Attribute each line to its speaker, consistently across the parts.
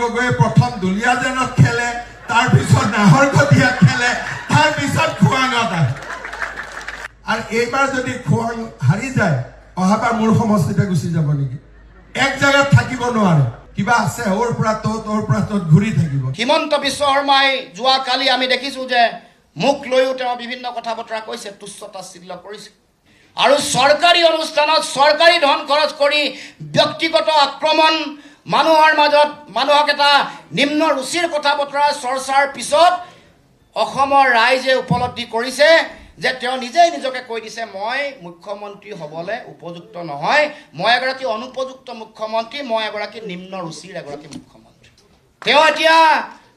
Speaker 1: গগৈয়ে প্ৰথম দুলীয়াজানত খেলে, তাৰপিছত নাহৰকটীয়াত খেলে, তাৰপিছত খোৱাঙত আহে। আৰু এইবাৰ যদি খোৱাং হাৰি যায়, অহাবাৰ মোৰ সমষ্টিতে গুচি যাব নেকি? এক জেগাত থাকিব নোৱাৰে, কিবা আছে ওৰ পৰা ত'ত ঘূৰি থাকিব।
Speaker 2: হিমন্ত বিশ্ব শৰ্মাই যোৱাকালি আমি দেখিছোঁ যে মোক লৈও তেওঁ বিভিন্ন কথা বতৰা কৈছে, তুচ্ছ তাচ্ছিল্য কৰিছে। আৰু চৰকাৰী অনুষ্ঠানত চৰকাৰী ধন খৰচ কৰি ব্যক্তিগত আক্ৰমণ, মানুহৰ মাজত মানুহক এটা নিম্ন ৰুচিৰ কথা বতৰা চৰ্চাৰ পিছত অসমৰ ৰাইজে উপলব্ধি কৰিছে যে তেওঁ নিজেই নিজকে কৈ দিছে, মই মুখ্যমন্ত্ৰী হ'বলৈ উপযুক্ত নহয়, মই এগৰাকী অনুপযুক্ত মুখ্যমন্ত্ৰী, মই এগৰাকী নিম্ন ৰুচিৰ এগৰাকী মুখ্যমন্ত্ৰী। তেওঁ এতিয়া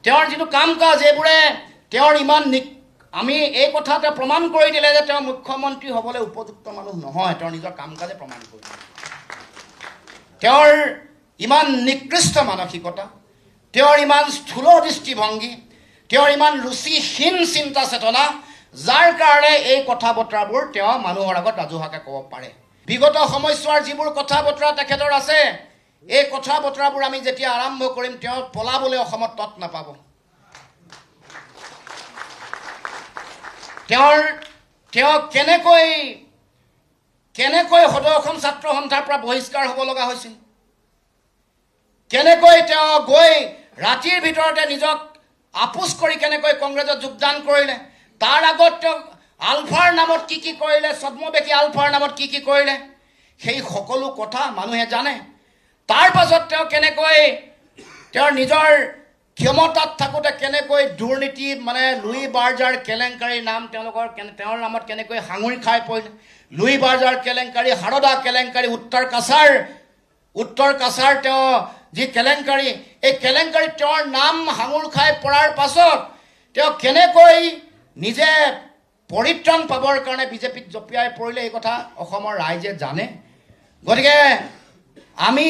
Speaker 2: তেওঁৰ যিটো কাম কাজ এইবোৰে তেওঁৰ ইমান আমি এই কথা তেওঁ প্ৰমাণ কৰি দিলে যে তেওঁ মুখ্যমন্ত্ৰী হ'বলৈ উপযুক্ত মানুহ নহয়, তেওঁৰ নিজৰ কাম কাজে প্ৰমাণ কৰি দিলে। তেওঁৰ ইমান নিকৃষ্ট মানসিকতা, তেওঁৰ ইমান স্থূল দৃষ্টিভংগী, তেওঁৰ ইমান ৰুচিহীন চিন্তা চেতনা, যাৰ কাৰণে এই কথা বতৰাবোৰ তেওঁ মানুহৰ আগত ৰাজহুৱাকৈ ক'ব পাৰে। বিগত সময়ছোৱাৰ যিবোৰ কথা বতৰা তেখেতৰ আছে, এই কথা বতৰাবোৰ আমি যেতিয়া আৰম্ভ কৰিম, তেওঁ পলাবলৈ অসমত তৎ নাপাব। তেওঁ কেনেকৈ সদৌ অসম ছাত্ৰ সন্থাৰ পৰা বহিষ্কাৰ হ'ব লগা হৈছিল, কেনেকৈ তেওঁ গৈ ৰাতিৰ ভিতৰতে নিজক আপোচ কৰি কেনেকৈ কংগ্ৰেছত যোগদান কৰিলে, তাৰ আগত তেওঁ আলফাৰ নামত কি কি কৰিলে, ছদ্মবেশী আলফাৰ নামত কি কি কৰিলে, সেই সকলো কথা মানুহে জানে। তাৰ পাছত তেওঁ কেনেকৈ তেওঁৰ নিজৰ ক্ষমতাত থাকোঁতে কেনেকৈ দুৰ্নীতি লুই বাৰ্জাৰ কেলেংকাৰীৰ নাম তেওঁৰ নামত কেনেকৈ সাঙুৰি খাই পৰিলে, লুই বাৰ্জাৰ কেলেংকাৰী, সাৰদা কেলেংকাৰী, উত্তৰ কাছাৰ তেওঁ যি কেলেংকাৰী, এই কেলেংকাৰীত তেওঁৰ নাম সাঙুৰ খাই পৰাৰ পাছত তেওঁ কেনেকৈ নিজে পৰিত্ৰাণ পাবৰ কাৰণে বিজেপিত জঁপিয়াই পৰিলে, এই কথা অসমৰ ৰাইজে জানে। গতিকে আমি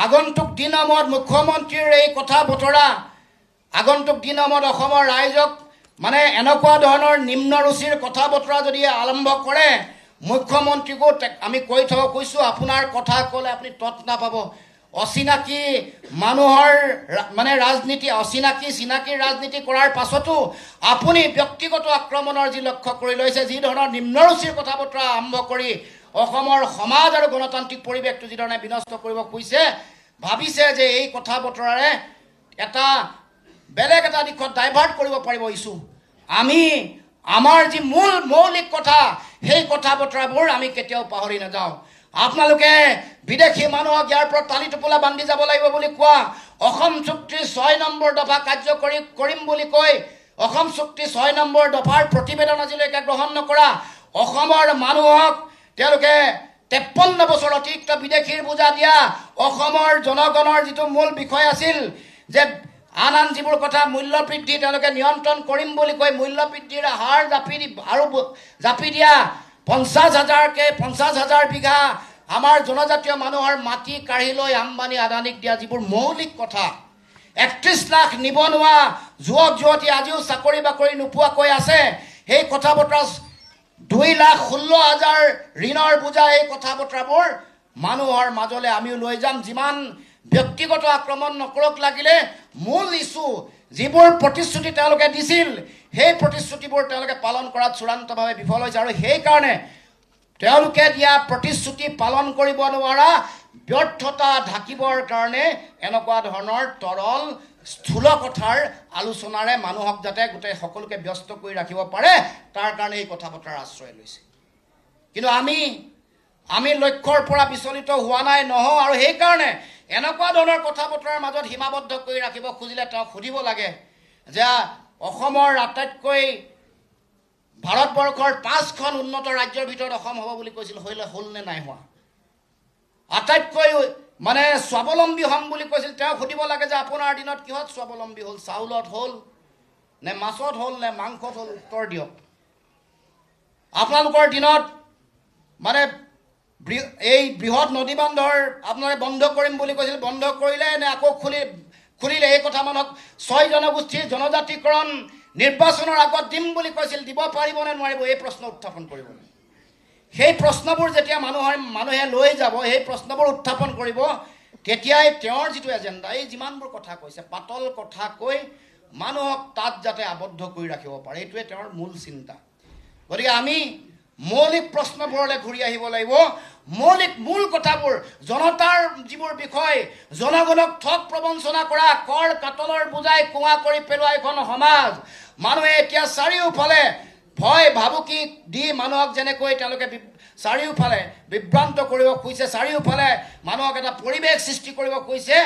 Speaker 2: আগন্তুক দিনসমূহত মুখ্যমন্ত্ৰীৰ এই কথা বতৰা, আগন্তুক দিনসমূহত অসমৰ ৰাইজক এনেকুৱা ধৰণৰ নিম্ন ৰুচিৰ কথা বতৰা যদি আৰম্ভ কৰে, মুখ্যমন্ত্ৰীকো আমি কৈ থব কৈছোঁ, আপোনাৰ কথা ক'লে আপুনি তৎ নাপাব। অচিনাকি মানুহৰ ৰাজনীতি, চিনাকি ৰাজনীতি কৰাৰ পাছতো আপুনি ব্যক্তিগত আক্ৰমণৰ যি লক্ষ্য কৰি লৈছে, যি ধৰণৰ নিম্ন ৰুচিৰ কথা বতৰা আৰম্ভ কৰি অসমৰ সমাজ আৰু গণতান্ত্ৰিক পৰিৱেশটো যিধৰণে বিনষ্ট কৰিব খুজিছে, ভাবিছে যে এই কথা বতৰাৰে বেলেগ এটা দিশত ডাইভাৰ্ট কৰিব পাৰিব ইছ্যু। আমি আমাৰ যি মৌলিক কথা, সেই কথা বতৰাবোৰ আমি কেতিয়াও পাহৰি নাযাওঁ। আপোনালোকে বিদেশী মানুহক ইয়াৰ পৰা টালি টোপোলা বান্ধি যাব লাগিব বুলি কোৱা, অসম চুক্তিৰ ৬ নম্বৰ দফা কাৰ্যকৰী কৰিম বুলি কৈ অসম চুক্তি ৬ নম্বৰ দফাৰ প্ৰতিবেদন আজিলৈকে গ্ৰহণ নকৰা, অসমৰ মানুহক তেওঁলোকে ৫৩ বছৰ অতিৰিক্ত বিদেশীৰ বোজা দিয়া, অসমৰ জনগণৰ যিটো মূল বিষয় আছিল যে আন যিবোৰ কথা মূল্য বৃদ্ধি তেওঁলোকে নিয়ন্ত্ৰণ কৰিম বুলি কৈ মূল্য বৃদ্ধিৰ হাৰ জাপি দিয়া ৫০,০০০ বিঘা আমাৰ জনজাতীয় মানুহৰ মাটি কাঢ়ি লৈ আম্বানী আদানীক দিয়া যিবোৰ মৌলিক কথা, ৩১ লাখ নিবনুৱা যুৱক যুৱতী আজিও চাকৰি বাকৰি নোপোৱাকৈ আছে, সেই কথা বতৰা ২,১৬,০০০ ঋণৰ বোজা, এই কথা বতৰাবোৰ মানুহৰ মাজলৈ আমিও লৈ যাম। যিমান ব্যক্তিগত আক্ৰমণ নকৰক লাগিলে, মূল ইছ্যু যিবোৰ প্ৰতিশ্ৰুতি তেওঁলোকে দিছিল, সেই প্ৰতিশ্ৰুতিবোৰ তেওঁলোকে পালন কৰাত চূড়ান্তভাৱে বিফল হৈছে। আৰু সেইকাৰণে তেওঁলোকে দিয়া প্ৰতিশ্ৰুতি পালন কৰিব নোৱাৰা ব্যৰ্থতা ঢাকিবৰ কাৰণে এনেকুৱা ধৰণৰ তৰল স্থূল কথাৰ আলোচনাৰে মানুহক যাতে গোটেই সকলোকে ব্যস্ত কৰি ৰাখিব পাৰে, তাৰ কাৰণে এই কথা বতৰাৰ আশ্ৰয় লৈছে। কিন্তু আমি লক্ষ্যৰ পৰা বিচলিত হোৱা নাই, নহওঁ। আৰু সেইকাৰণে এনেকুৱা ধৰণৰ কথা বতৰাৰ মাজত সীমাবদ্ধ কৰি ৰাখিব খুজিলে তেওঁক সুধিব লাগে যে অসমৰ আটাইতকৈ ভাৰতবৰ্ষৰ ৫খন উন্নত ৰাজ্যৰ ভিতৰত অসম হ'ব বুলি কৈছিল, হ'ল নে নাই হোৱা? আটাইতকৈ স্বাৱলম্বী হ'ম বুলি কৈছিল, তেওঁ সুধিব লাগে যে আপোনাৰ দিনত কিহত স্বাৱলম্বী হ'ল? চাউলত হ'ল নে মাছত হ'ল নে মাংসত হ'ল? উত্তৰ দিয়ক। আপোনালোকৰ দিনত এই বৃহৎ নদী বান্ধৰ আপোনালোকে বন্ধ কৰিম বুলি কৈছিল, বন্ধ কৰিলে নে আকৌ খুলিলে? এই কথা মানুহক ৬ জনগোষ্ঠীৰ জনজাতিকৰণ নিৰ্বাচনৰ আগত দিম বুলি কৈছিল, দিব পাৰিব নে নোৱাৰিব? এই প্ৰশ্ন উত্থাপন কৰিব। সেই প্ৰশ্নবোৰ যেতিয়া মানুহে লৈ যাব, সেই প্ৰশ্নবোৰ উত্থাপন কৰিব, তেতিয়াই তেওঁৰ যিটো এজেণ্ডা, এই যিমানবোৰ কথা কৈছে, পাতল কথা কৈ মানুহক তাত যাতে আবদ্ধ কৰি ৰাখিব পাৰে, এইটোৱে তেওঁৰ মূল চিন্তা। গতিকে আমি মৌলিক প্ৰশ্নবোৰলৈ ঘূৰি আহিব লাগিব। মূল কথাবোৰ, জনতাৰ যিবোৰ বিষয়, জনগণক ঠগ প্ৰবঞ্চনা কৰা, কৰ কাটলৰ বুজাই কুঁৱা কৰি পেলোৱা এখন সমাজ, মানুহে এতিয়া চাৰিওফালে ভয় ভাবুকি দি মানুহক যেনেকৈ তেওঁলোকে চাৰিওফালে বিভ্ৰান্ত কৰিব খুজিছে, চাৰিওফালে মানুহক এটা পৰিৱেশ সৃষ্টি কৰিব খুজিছে,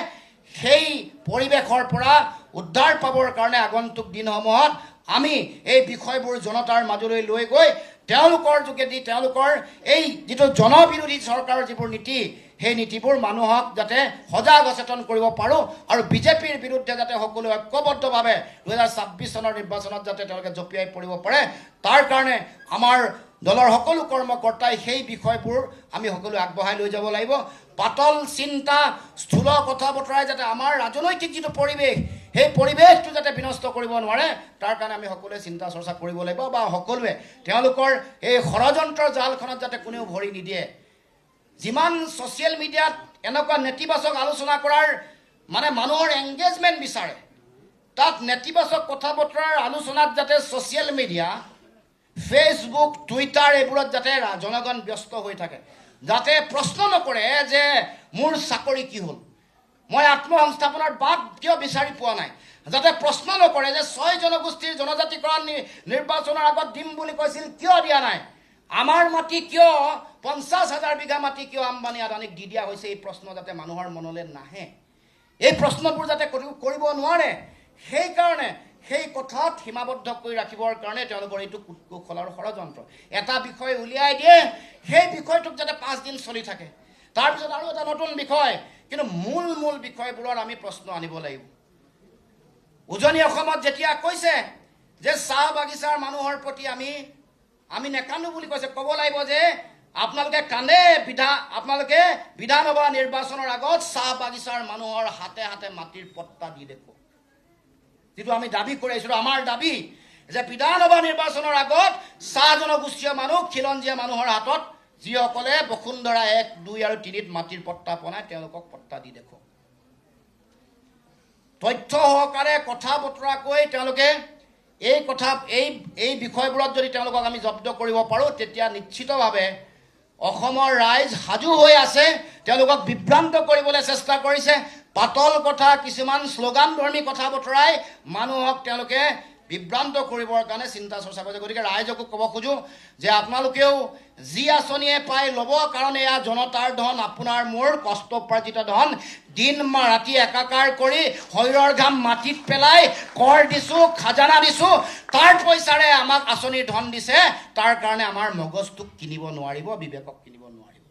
Speaker 2: সেই পৰিৱেশৰ পৰা উদ্ধাৰ পাবৰ কাৰণে আগন্তুক দিনসমূহত আমি এই বিষয়বোৰ জনতাৰ মাজলৈ লৈ গৈ তেওঁলোকৰ যোগেদি তেওঁলোকৰ এই যিটো জনবিৰোধী চৰকাৰৰ যিবোৰ নীতি, সেই নীতিবোৰ মানুহক যাতে সজাগ সচেতন কৰিব পাৰোঁ আৰু বিজেপিৰ বিৰুদ্ধে যাতে সকলোৱে ঐক্যবদ্ধভাৱে 2026 চনৰ নিৰ্বাচনত যাতে তেওঁলোকে জঁপিয়াই পৰিব পাৰে, তাৰ কাৰণে আমাৰ দলৰ সকলো কৰ্মকৰ্তাই সেই বিষয়বোৰ আমি সকলোৱে আগবঢ়াই লৈ যাব লাগিব। পাতল চিন্তা, স্থূল কথা বতৰাই যাতে আমাৰ ৰাজনৈতিক যিটো পৰিৱেশ, সেই পৰিৱেশটো যাতে বিনষ্ট কৰিব নোৱাৰে, তাৰ কাৰণে আমি সকলোৱে চিন্তা চৰ্চা কৰিব লাগিব বা সকলোৱে তেওঁলোকৰ এই ষড়যন্ত্ৰৰ জালখনত যাতে কোনেও ভৰি নিদিয়ে। যিমান ছ'চিয়েল মিডিয়াত এনেকুৱা নেতিবাচক আলোচনা কৰাৰ মানে মানুহৰ এংগেজমেণ্ট বিচাৰে, তাত নেতিবাচক কথা বতৰাৰ আলোচনাত যাতে ছ'চিয়েল মিডিয়া, ফেচবুক, টুইটাৰ এইবোৰত যাতে জনগণ ব্যস্ত হৈ থাকে, যাতে প্ৰশ্ন নকৰে যে মোৰ চাকৰি কি হ'ল, মই আত্মসংস্থাপনৰ বাট কিয় বিচাৰি পোৱা নাই, যাতে প্ৰশ্ন নকৰে যে 6 জনগোষ্ঠীৰ জনজাতিকৰণ নিৰ্বাচনৰ আগত দিম বুলি কৈছিল কিয় দিয়া নাই, আমাৰ মাটি কিয় 50,000 বিঘা মাটি কিয় আম্বানী আদানীক দি দিয়া হৈছে, এই প্ৰশ্ন যাতে মানুহৰ মনলৈ নাহে, এই প্ৰশ্নবোৰ যাতে কৰিব নোৱাৰে, সেইকাৰণে সেই কথাত সীমাবদ্ধ কৰি ৰাখিবৰ কাৰণে তেওঁলোকৰ এইটো কুটকৌশল আৰু ষড়যন্ত্ৰ। এটা বিষয় উলিয়াই দিয়ে, সেই বিষয়টোক যাতে 5 দিন চলি থাকে, তাৰপিছত আৰু এটা নতুন বিষয়, কিন্তু মূল বিষয়বোৰৰ আমি প্ৰশ্ন আনিব লাগিব। উজনি অসমত যেতিয়া কৈছে যে চাহ বাগিচাৰ মানুহৰ প্ৰতি আমি নেকান্দো বুলি কৈছে, ক'ব লাগিব যে আপোনালোকে কান্দে, আপোনালোকে বিধানসভা নিৰ্বাচনৰ আগত চাহ বাগিচাৰ মানুহৰ হাতে হাতে মাটিৰ পট্টা দি দেখুৱাওক। যিটো আমি দাবী কৰি আহিছিলোঁ, আমাৰ দাবী যে বিধানসভা নিৰ্বাচনৰ আগত চাহ জনগোষ্ঠীয় মানুহ, খিলঞ্জীয়া মানুহৰ হাতত যিসকলে বসুন্ধৰা 1, 2 আৰু 3ত মাটিৰ পট্টা বনায়, তেওঁলোকক পট্টা দি দেখুৱাওক। তথ্য সহকাৰে কথা বতৰা কৈ তেওঁলোকে এই বিষয়বোৰত যদি তেওঁলোকক আমি জব্দ কৰিব পাৰোঁ, তেতিয়া নিশ্চিতভাৱে অসমৰ ৰাইজ সাজু হৈ আছে। তেওঁলোকক বিভ্ৰান্ত কৰিবলৈ চেষ্টা কৰিছে, পাতল কথা, কিছুমান শ্লোগানধৰ্মী কথা বতৰাই মানুহক তেওঁলোকে বিভ্ৰান্ত কৰিবৰ কাৰণে চিন্তা চৰ্চা কৰিছে। গতিকে ৰাইজকো ক'ব খোজোঁ যে আপোনালোকেও যি আঁচনিয়ে পাই ল'ব, কাৰণ এয়া জনতাৰ ধন, আপোনাৰ মোৰ কষ্ট উপাৰ্জিত ধন। দিন ৰাতি একাকাৰ কৰি শৰীৰৰ ঘাম মাটিত পেলাই কৰ দিছোঁ, খাজানা দিছোঁ, তাৰ পইচাৰে আমাক আঁচনিৰ ধন দিছে, তাৰ কাৰণে আমাৰ মগজটোক কিনিব নোৱাৰিব, বিবেকক কিনিব নোৱাৰিব।